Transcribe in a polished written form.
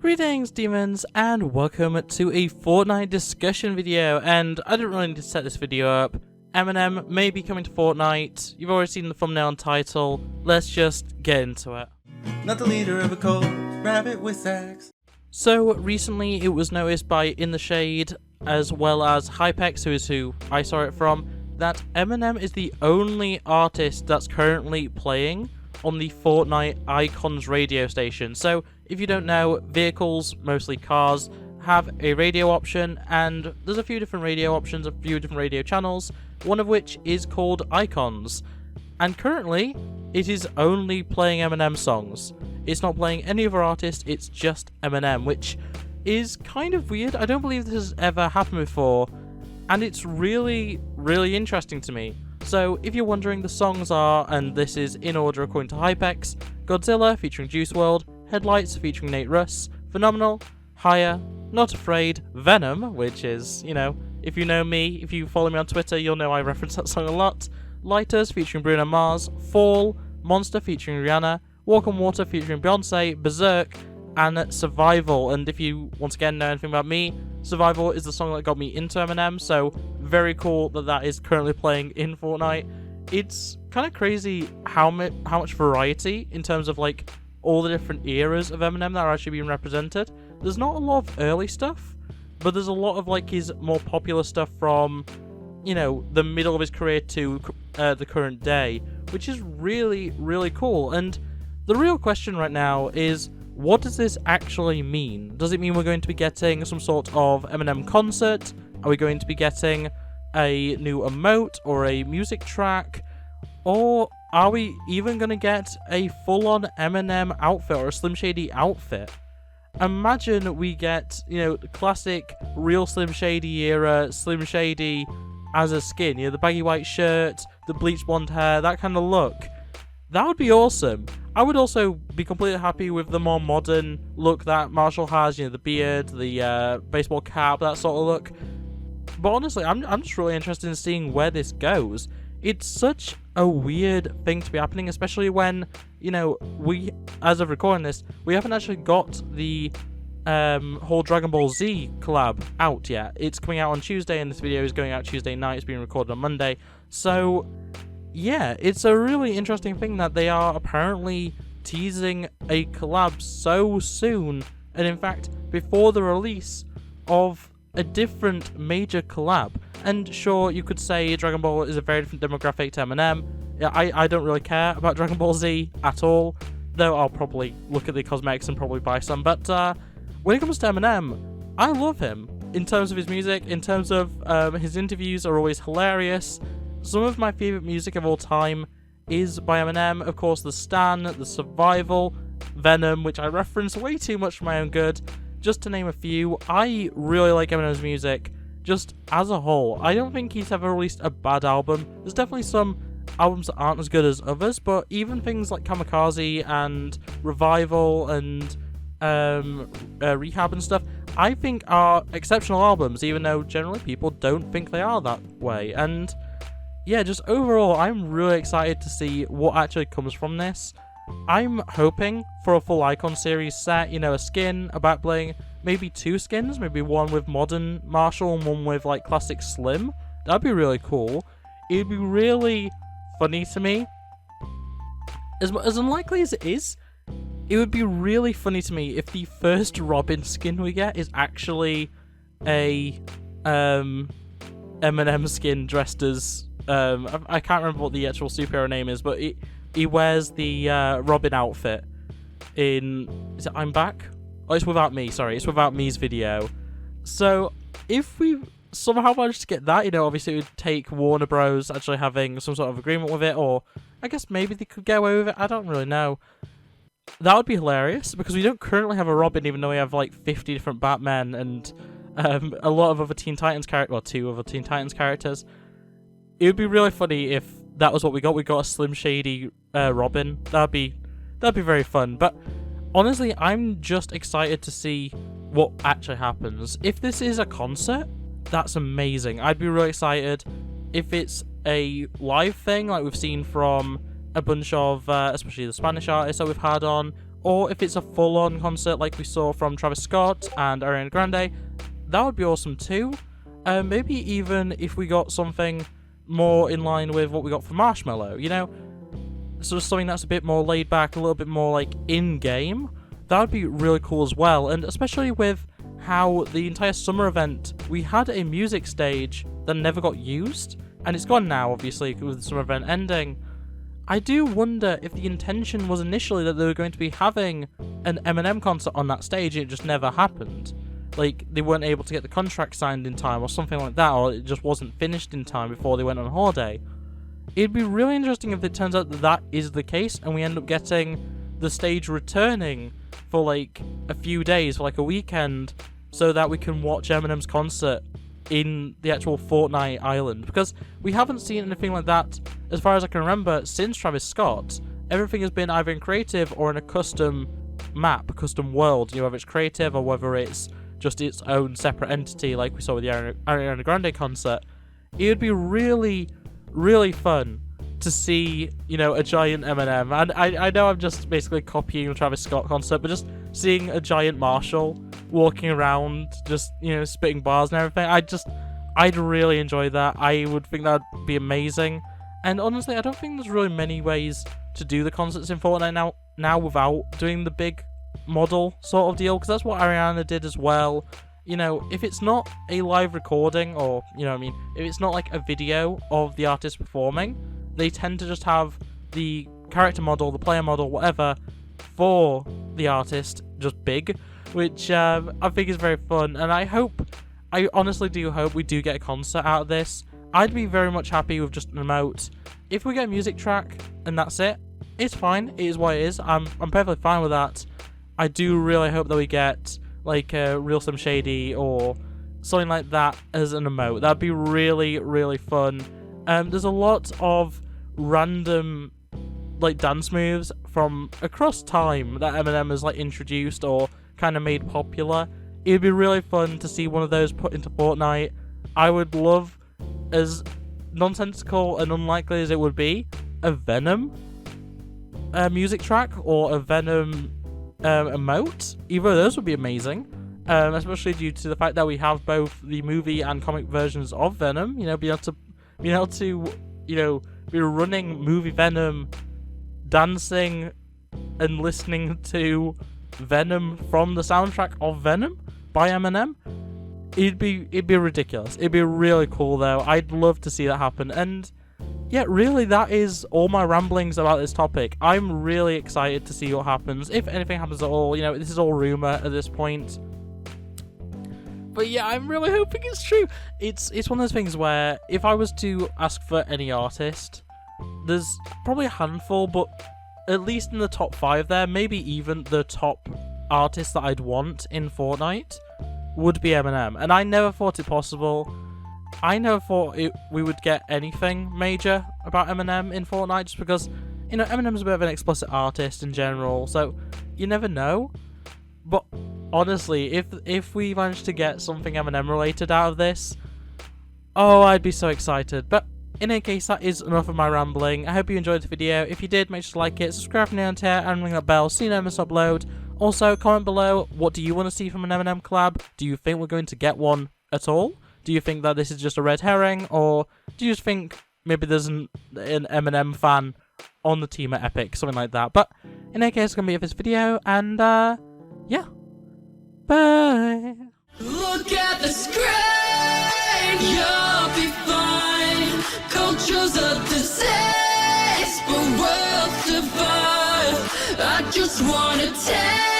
Greetings demons and welcome to a Fortnite discussion video, and I didn't really need to set this video up. Eminem may be coming to Fortnite, you've already seen the thumbnail and title, let's just get into it. Not the leader of a cult, RabbitWithAxe. So recently it was noticed by In The Shade as well as Hypex, who is who I saw it from, that Eminem is the only artist that's currently playing on the Fortnite Icons radio station. So if you don't know, vehicles, mostly cars, have a radio option, and there's a few different radio options, a few different radio channels, one of which is called Icons. And currently, it is only playing Eminem songs. It's not playing any other artist, it's just Eminem, which is kind of weird. I don't believe this has ever happened before, and it's really, really interesting to me. So, if you're wondering, the songs are, and this is in order according to Hypex, Godzilla featuring Juice WRLD, Headlights featuring Nate Russ, Phenomenal, Higher, Not Afraid, Venom, which is, you know, if you know me, if you follow me on Twitter, you'll know I reference that song a lot, Lighters featuring Bruno Mars, Fall, Monster featuring Rihanna, Walk on Water featuring Beyonce, Berserk, and Survival. And if you, once again, know anything about me, Survival is the song that got me into Eminem, so very cool that that is currently playing in Fortnite. It's kind of crazy how much variety in terms of, like, all the different eras of Eminem that are actually being represented. There's not a lot of early stuff, but there's a lot of, like, his more popular stuff from, you know, the middle of his career to the current day, which is really, really cool. And the real question right now is, what does this actually mean? Does it mean we're going to be getting some sort of Eminem concert? Are we going to be getting a new emote or a music track? Or are we even going to get a full-on Eminem outfit or a Slim Shady outfit? Imagine we get, you know, the classic real Slim Shady era Slim Shady as a skin, you know, the baggy white shirt, the bleached blonde hair, that kind of look. That would be awesome. I would also be completely happy with the more modern look that Marshall has, you know, the beard, the baseball cap, that sort of look. But honestly, I'm just really interested in seeing where this goes. It's such a weird thing to be happening, especially when, you know, we, as of recording this, we haven't actually got the whole Dragon Ball Z collab out yet. It's coming out on Tuesday, and this video is going out Tuesday night. It's being recorded on Monday. So, yeah, it's a really interesting thing that they are apparently teasing a collab so soon, and in fact, before the release of a different major collab. And sure, you could say Dragon Ball is a very different demographic to Eminem. I don't really care about Dragon Ball Z at all, though I'll probably look at the cosmetics and probably buy some. But when it comes to Eminem, I love him in terms of his music, in terms of his interviews are always hilarious. Some of my favourite music of all time is by Eminem. Of course, The Stan, The Survival, Venom, which I reference way too much for my own good, just to name a few. I really like Eminem's music, just as a whole. I don't think he's ever released a bad album. There's definitely some albums that aren't as good as others, but even things like Kamikaze and Revival and Rehab and stuff, I think are exceptional albums, even though generally people don't think they are that way. And yeah, just overall, I'm really excited to see what actually comes from this. I'm hoping for a full Icon series set, you know, a skin, a back bling, maybe two skins, maybe one with modern Marshall and one with, like, classic Slim. That'd be really cool. It'd be really funny to me. As unlikely as it is, it would be really funny to me if the first Robin skin we get is actually a Eminem skin dressed as I can't remember what the actual superhero name is, but he wears the Robin outfit in, is it I'm Back? Oh, it's Without Me, sorry, it's Without Me's video. So if we somehow managed to get that, you know, obviously it would take Warner Bros. Actually having some sort of agreement with it, or I guess maybe they could get away with it, I don't really know. That would be hilarious, because we don't currently have a Robin, even though we have like 50 different Batmen and a lot of other Teen Titans characters, well, 2 other Teen Titans characters. It would be really funny if that was what we got. We got a Slim Shady Robin. That'd be very fun. But honestly, I'm just excited to see what actually happens. If this is a concert, that's amazing. I'd be really excited. If it's a live thing, like we've seen from a bunch of, especially the Spanish artists that we've had on, or if it's a full-on concert like we saw from Travis Scott and Ariana Grande, that would be awesome too. Maybe even if we got something more in line with what we got for Marshmello, you know? Sort of something that's a bit more laid back, a little bit more like in-game. That would be really cool as well, and especially with how the entire summer event, we had a music stage that never got used, and it's gone now, obviously, with the summer event ending. I do wonder if the intention was initially that they were going to be having an Eminem concert on that stage, and it just never happened. Like, they weren't able to get the contract signed in time, or something like that, or it just wasn't finished in time before they went on holiday. It'd be really interesting if it turns out that that is the case, and we end up getting the stage returning for, like, a few days, for, like, a weekend, so that we can watch Eminem's concert in the actual Fortnite island. Because we haven't seen anything like that, as far as I can remember, since Travis Scott. Everything has been either in creative or in a custom map, a custom world, you know, whether it's creative or whether it's just its own separate entity, like we saw with the Ariana Grande concert. It would be really, really fun to see, you know, a giant Eminem. And I know I'm just basically copying the Travis Scott concert, but just seeing a giant Marshall walking around, just, you know, spitting bars and everything, I'd really enjoy that. I would think that would be amazing. And honestly, I don't think there's really many ways to do the concerts in Fortnite now without doing the big model sort of deal, because that's what Ariana did as well. You know, if it's not a live recording, or, you know what I mean, if it's not like a video of the artist performing, they tend to just have the character model, the player model, whatever, for the artist, just big, which I think is very fun, and I honestly do hope we do get a concert out of this. I'd be very much happy with just an emote. If we get a music track and that's it, it's fine, it is what it is, I'm perfectly fine with that. I do really hope that we get, like, a Real Slim Shady or something like that as an emote. That'd be really, really fun. There's a lot of random, like, dance moves from across time that Eminem has, like, introduced or kind of made popular. It'd be really fun to see one of those put into Fortnite. I would love, as nonsensical and unlikely as it would be, a Venom music track or a Venom emote. Either of those would be amazing, especially due to the fact that we have both the movie and comic versions of Venom. You know, being able to, you know, be running movie Venom, dancing and listening to Venom from the soundtrack of Venom by Eminem. It'd be ridiculous. It'd be really cool though. I'd love to see that happen. And yeah, really, that is all my ramblings about this topic. I'm really excited to see what happens, if anything happens at all. You know, this is all rumor at this point. But yeah, I'm really hoping it's true. It's one of those things where if I was to ask for any artist, there's probably a handful, but at least in the top 5 there, maybe even the top artist that I'd want in Fortnite would be Eminem. And I never thought it possible. I never thought we would get anything major about Eminem in Fortnite, just because, you know, Eminem's a bit of an explicit artist in general, so you never know. But honestly, if we managed to get something Eminem related out of this, oh, I'd be so excited. But in any case, that is enough of my rambling. I hope you enjoyed the video. If you did, make sure to like it, subscribe if you're new here, and ring that bell so you don't miss upload. Also, comment below, what do you want to see from an Eminem collab? Do you think we're going to get one at all? Do you think that this is just a red herring, or do you just think maybe there's an Eminem fan on the team at Epic, something like that? But in any case, it's going to be it for this video, and yeah, bye! Look at the screen, you'll be fine. Culture's a disease, but worlds divide. I just wanna take